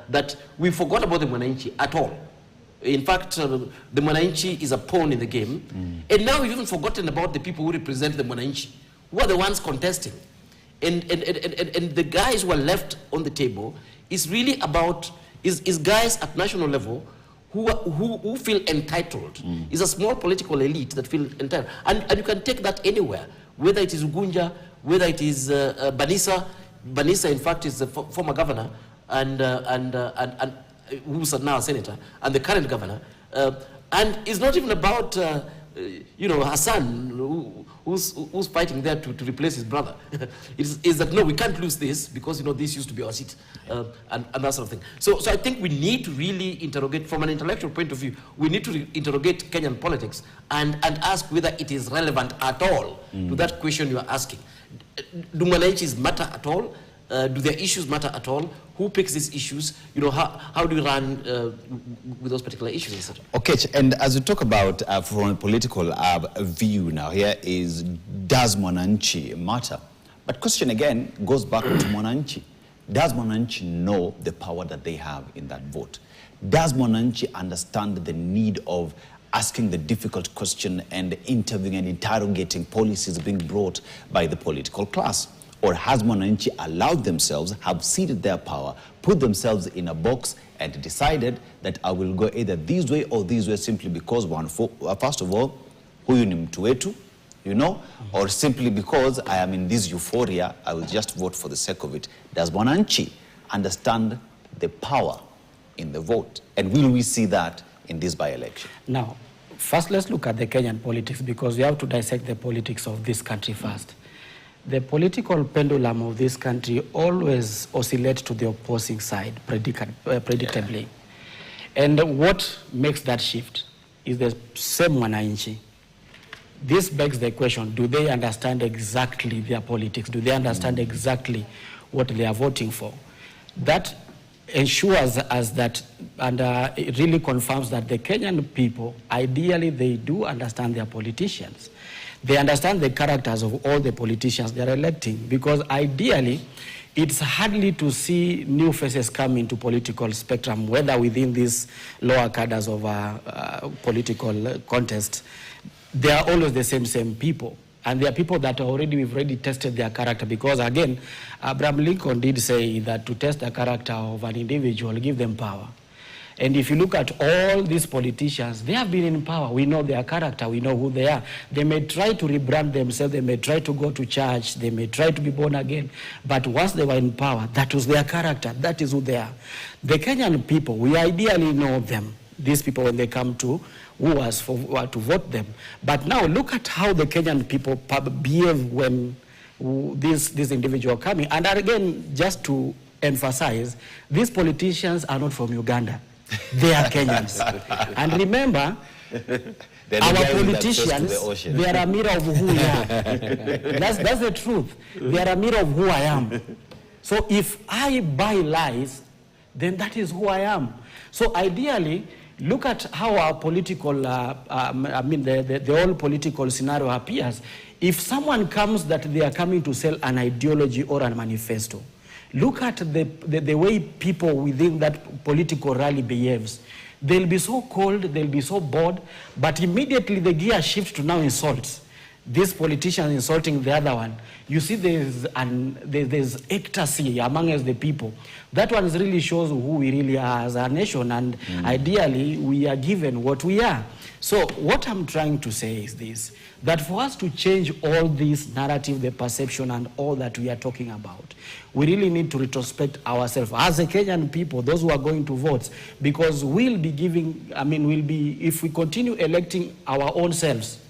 that we forgot about the Mwananchi at all. In fact, the Mwananchi is a pawn in the game. And now we've even forgotten about the people who represent the Mwananchi, who are the ones contesting. And the guys who are left on the table is really about, is guys at national level who feel entitled. It's a small political elite that feel entitled. And you can take that anywhere, whether it is Ugunja, whether it is Banisa. Banisa, in fact, is the former governor, and who's now a senator, and the current governor. And it's not even about, you know, Hassan, who's fighting there to replace his brother. Is that, no, we can't lose this because, you know, this used to be our seat, and that sort of thing. So I think we need to really interrogate, from an intellectual point of view, we need to interrogate Kenyan politics and ask whether it is relevant at all to that question you are asking. Do Mwananchis matter at all? Do their issues matter at all? Who picks these issues? You know, how do you run with those particular issues, etc.? Okay, and as we talk about from a political view now, here is, does Mwananchi matter? But question again goes back to Mwananchi. Does Mwananchi know the power that they have in that vote? Does Mwananchi understand the need of asking the difficult question and interviewing and interrogating policies being brought by the political class? Or has Mwananchi allowed themselves, have ceded their power, put themselves in a box and decided that I will go either this way or this way simply because, first of all, huyu ni mtu wetu, you know, or simply because I am in this euphoria, I will just vote for the sake of it. Does Mwananchi understand the power in the vote? And will we see that in this by-election? Now, first let's look at the Kenyan politics, because we have to dissect the politics of this country first. The political pendulum of this country always oscillates to the opposing side, predictably. Yeah. And what makes that shift is the same Mwananchi. This begs the question, do they understand exactly their politics? Do they understand exactly what they are voting for? That ensures us that, and it really confirms that the Kenyan people, ideally, they do understand their politicians. They understand the characters of all the politicians they are electing, because ideally, it's hardly to see new faces come into political spectrum, whether within these lower cadres of political contest. They are always the same people. And they are people that we've already tested their character, because again, Abraham Lincoln did say that to test the character of an individual, give them power. And if you look at all these politicians, they have been in power. We know their character. We know who they are. They may try to rebrand themselves. They may try to go to church. They may try to be born again. But once they were in power, that was their character. That is who they are. The Kenyan people, we ideally know them. These people, when they come to woo us to vote them. But now look at how the Kenyan people behave when this individual coming. And again, just to emphasize, these politicians are not from Uganda. They are Kenyans. And remember, our politicians, they are a mirror of who we are. That's the truth. They are a mirror of who I am. So if I buy lies, then that is who I am. So ideally, look at how our political, the whole political scenario appears. If someone comes that they are coming to sell an ideology or a manifesto, look at the way people within that political rally behaves. They'll be so cold, they'll be so bored, but immediately the gear shifts to now insults. This politician insulting the other one. You see there's ecstasy among us, the people. That one really shows who we really are as a nation, and ideally we are given what we are. So what I'm trying to say is this, that for us to change all this narrative, the perception and all that we are talking about, we really need to retrospect ourselves as a Kenyan people, those who are going to vote, because we'll be giving, if we continue electing our own selves,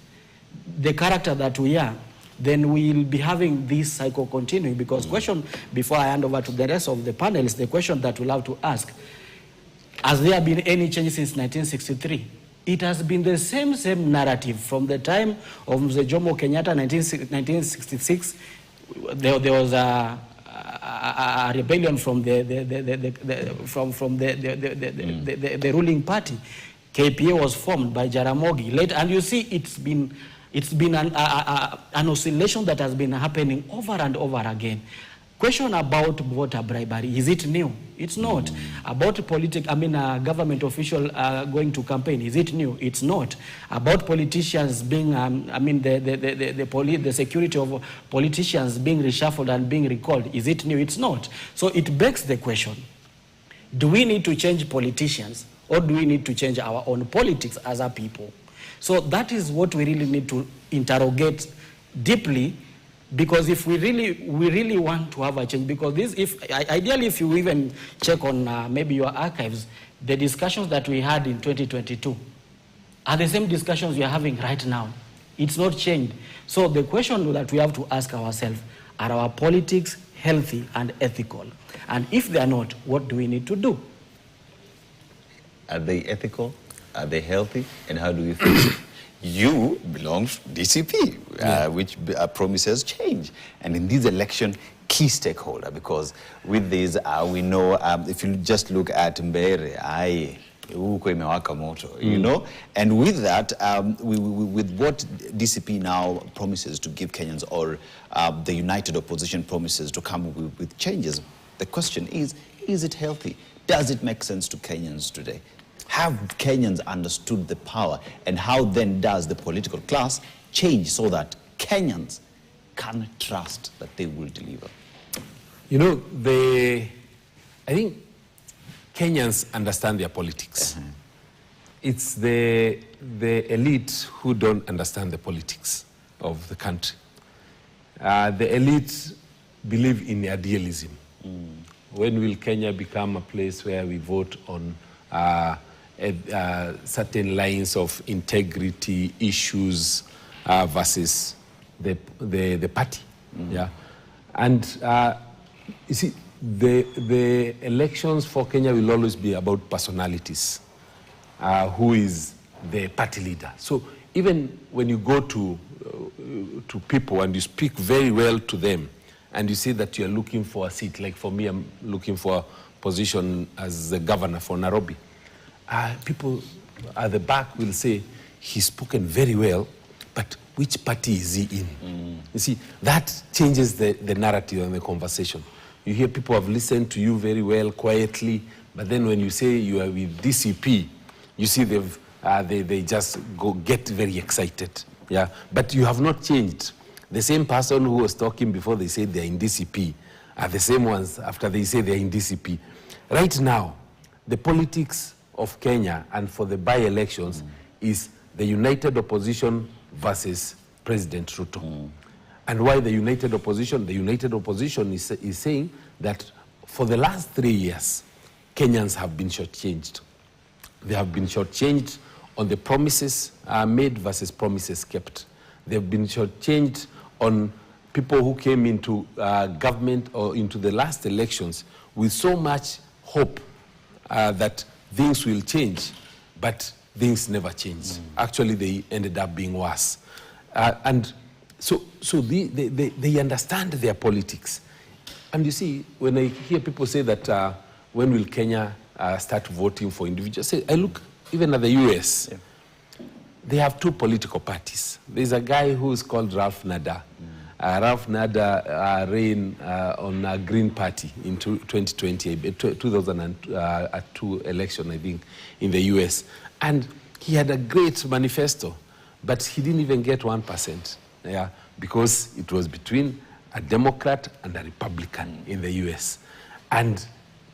the character that we are, then we'll be having this cycle continuing. Because question, before I hand over to the rest of the panelists, the question that we'll have to ask, has there been any change since 1963? It has been the same narrative from the time of Mzee Jomo Kenyatta, 1966. There was a rebellion from the ruling party. KPA was formed by Jaramogi. And you see, it's been an oscillation that has been happening over and over again. Question about voter bribery, is it new? It's not. About government official going to campaign, is it new? It's not. About politicians being, the security of politicians being reshuffled and being recalled, is it new? It's not. So it begs the question, do we need to change politicians, or do we need to change our own politics as a people? So that is what we really need to interrogate deeply, because if we really want to have a change, because ideally, if you even check on maybe your archives, the discussions that we had in 2022 are the same discussions we are having right now. It's not changed. So the question that we have to ask ourselves, are our politics healthy and ethical? And if they are not, what do we need to do? Are they ethical? Are they healthy? And how do we fix it? You belong to DCP, which promises change. And in this election, key stakeholder, because with this, we know, if you just look at Mbere, you know, and with that, with what DCP now promises to give Kenyans, or the United Opposition promises to come with changes, the question is it healthy? Does it make sense to Kenyans today? Have Kenyans understood the power, and how then does the political class change so that Kenyans can trust that they will deliver? You know, I think Kenyans understand their politics. It's the elite who don't understand the politics of the country. The elite believe in idealism. When will Kenya become a place where we vote on certain lines of integrity issues versus the party? Yeah, and you see, the elections for Kenya will always be about personalities. Who is the party leader? So even when you go to people and you speak very well to them, and you say that you're looking for a seat, like for me, I'm looking for a position as the governor for Nairobi. People at the back will say, he's spoken very well, but which party is he in? You see, that changes the narrative and the conversation. You hear people have listened to you very well, quietly, but then when you say you are with DCP, you see they just get very excited. Yeah, but you have not changed. The same person who was talking before they said they're in DCP are the same ones after they say they're in DCP. Right now, the politics of Kenya and for the by-elections is the United Opposition versus President Ruto. And why the United Opposition? The United Opposition is saying that for the last 3 years, Kenyans have been shortchanged. They have been shortchanged on the promises made versus promises kept. They've been shortchanged on people who came into government or into the last elections with so much hope that things will change, but things never changed. Actually, they ended up being worse. And so they understand their politics. And you see, when I hear people say that when will Kenya start voting for individuals, I look even at the US. Yeah. They have two political parties. There's a guy who is called Ralph Nader. Ralph Nader ran on a Green Party in 2020, 2002 election, I think, in the US. And he had a great manifesto, but he didn't even get 1%, yeah, because it was between a Democrat and a Republican in the US. And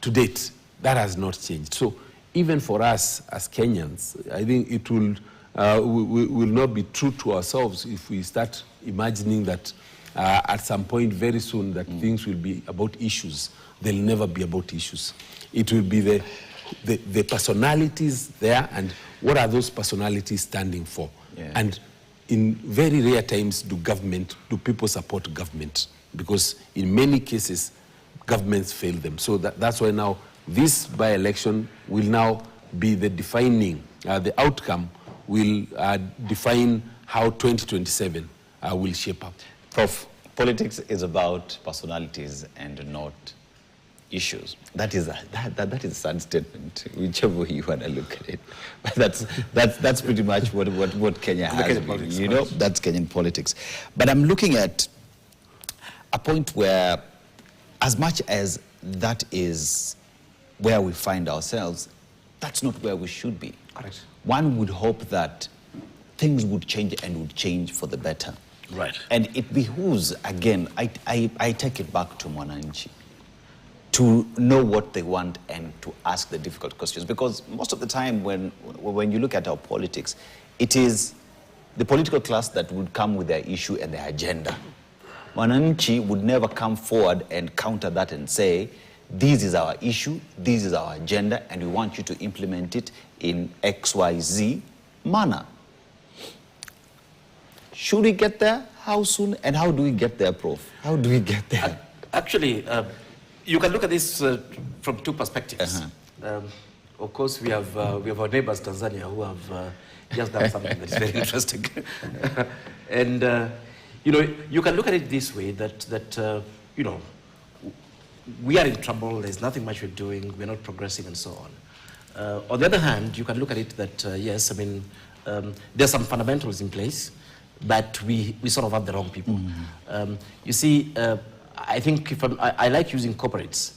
to date, that has not changed. So even for us as Kenyans, I think it will not be true to ourselves if we start imagining that at some point very soon that things will be about issues. They'll never be about issues. It will be the personalities there, and what are those personalities standing for? Yeah. And in very rare times do people support government, because in many cases governments fail them. So that's why now this by-election will now be the defining, the outcome will define how 2027 will shape up. Prof, politics is about personalities and not issues. That is a sad statement, whichever way you want to look at it. But that's pretty much what Kenya has been, you know, that's Kenyan politics. But I'm looking at a point where as much as that is where we find ourselves, that's not where we should be. Correct. One would hope that things would change and would change for the better. Right. And it behooves, again, I take it back to Mwananchi, to know what they want and to ask the difficult questions. Because most of the time when you look at our politics, it is the political class that would come with their issue and their agenda. Mwananchi would never come forward and counter that and say, this is our issue, this is our agenda, and we want you to implement it in XYZ manner. Should we get there? How soon? And how do we get there, Prof? How do we get there? Actually, you can look at this from two perspectives. Of course, we have our neighbors, Tanzania, who have just done something that is very interesting. And, you know, you can look at it this way, that you know, we are in trouble, there's nothing much we're doing, we're not progressing, and so on. On the other hand, you can look at it that, yes, I mean, there's some fundamentals in place, but we sort of have the wrong people. You see, I think I like using corporates.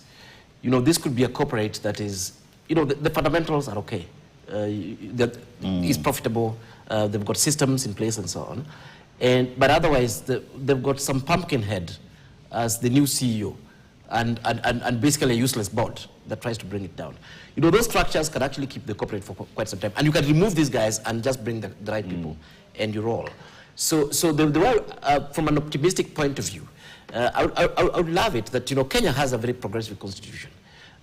You know, this could be a corporate that is, you know, the fundamentals are okay. That is profitable, they've got systems in place and so on. But otherwise, they've got some pumpkin head as the new CEO and basically a useless board that tries to bring it down. You know, those structures can actually keep the corporate for quite some time. And you can remove these guys and just bring the right people and you roll. So the way, from an optimistic point of view, I would love it that, you know, Kenya has a very progressive constitution.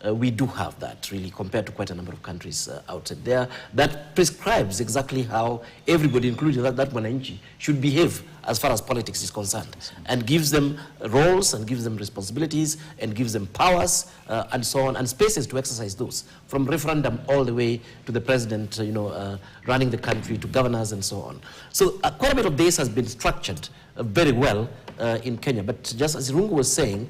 We do have that, really, compared to quite a number of countries outside there, that prescribes exactly how everybody, including that Mwananchi, should behave as far as politics is concerned, and gives them roles and gives them responsibilities and gives them powers and so on, and spaces to exercise those, from referendum all the way to the president, you know, running the country, to governors and so on. So quite a bit of this has been structured very well in Kenya. But just as Rungu was saying,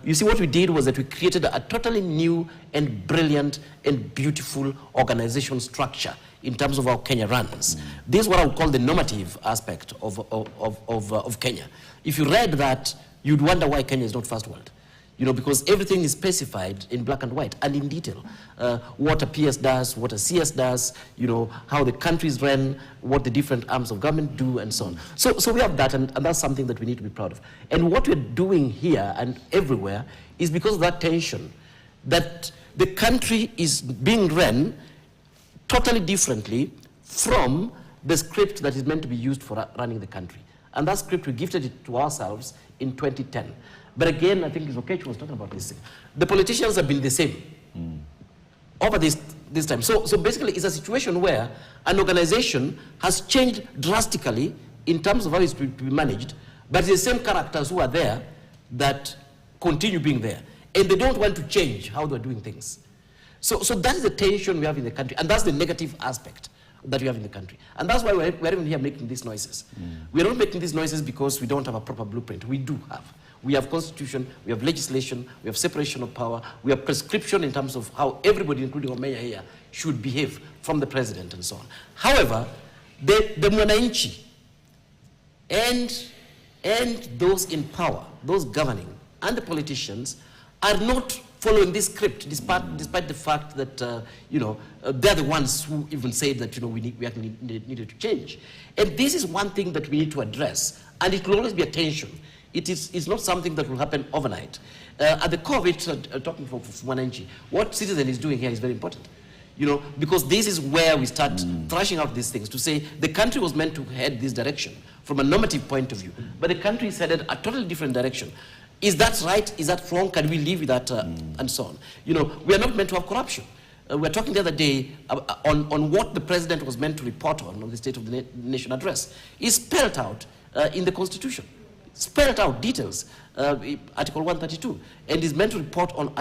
you see, what we did was that we created a totally new and brilliant and beautiful organization structure in terms of how Kenya runs. This is what I would call the normative aspect of Kenya. If you read that, you'd wonder why Kenya is not first world. You know, because everything is specified in black and white and in detail. What a PS does, what a CS does, you know, how the countries run, what the different arms of government do, and so on. So we have that, and that's something that we need to be proud of. And what we're doing here and everywhere is because of that tension, that the country is being run totally differently from the script that is meant to be used for running the country. And that script, we gifted it to ourselves in 2010. But again, I think Zokechi was talking about this thing. The politicians have been the same over this time. So basically, it's a situation where an organization has changed drastically in terms of how it's to be managed, but it's the same characters who are there that continue being there. And they don't want to change how they're doing things. So that is the tension we have in the country, and that's the negative aspect that we have in the country. And that's why we're even here making these noises. We're not making these noises because we don't have a proper blueprint. We do have. We have constitution, we have legislation, we have separation of power, we have prescription in terms of how everybody, including our mayor here, should behave, from the president and so on. However, the Mwananchi and those in power, those governing, and the politicians are not following this script, despite the fact that, you know, they're the ones who even say that, you know, we actually needed to change. And this is one thing that we need to address, and it will always be a tension. It's not something that will happen overnight. At the core of it, talking for Mwananchi, what Citizen is doing here is very important. You know, because this is where we start thrashing out these things, to say the country was meant to head this direction from a normative point of view, but the country is headed a totally different direction. Is that right? Is that wrong? Can we live with that? And so on. You know, we are not meant to have corruption. We were talking the other day on what the president was meant to report on the State of the Nation address. It's spelled out in the Constitution. Spelled out details, Article 132, and is meant to report on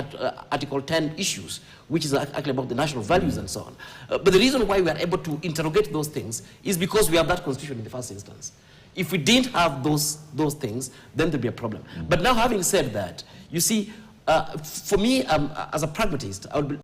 Article 10 issues, which is actually about the national values and so on. But the reason why we are able to interrogate those things is because we have that constitution in the first instance. If we didn't have those things, then there'd be a problem. But now, having said that, you see, for me, as a pragmatist, I would be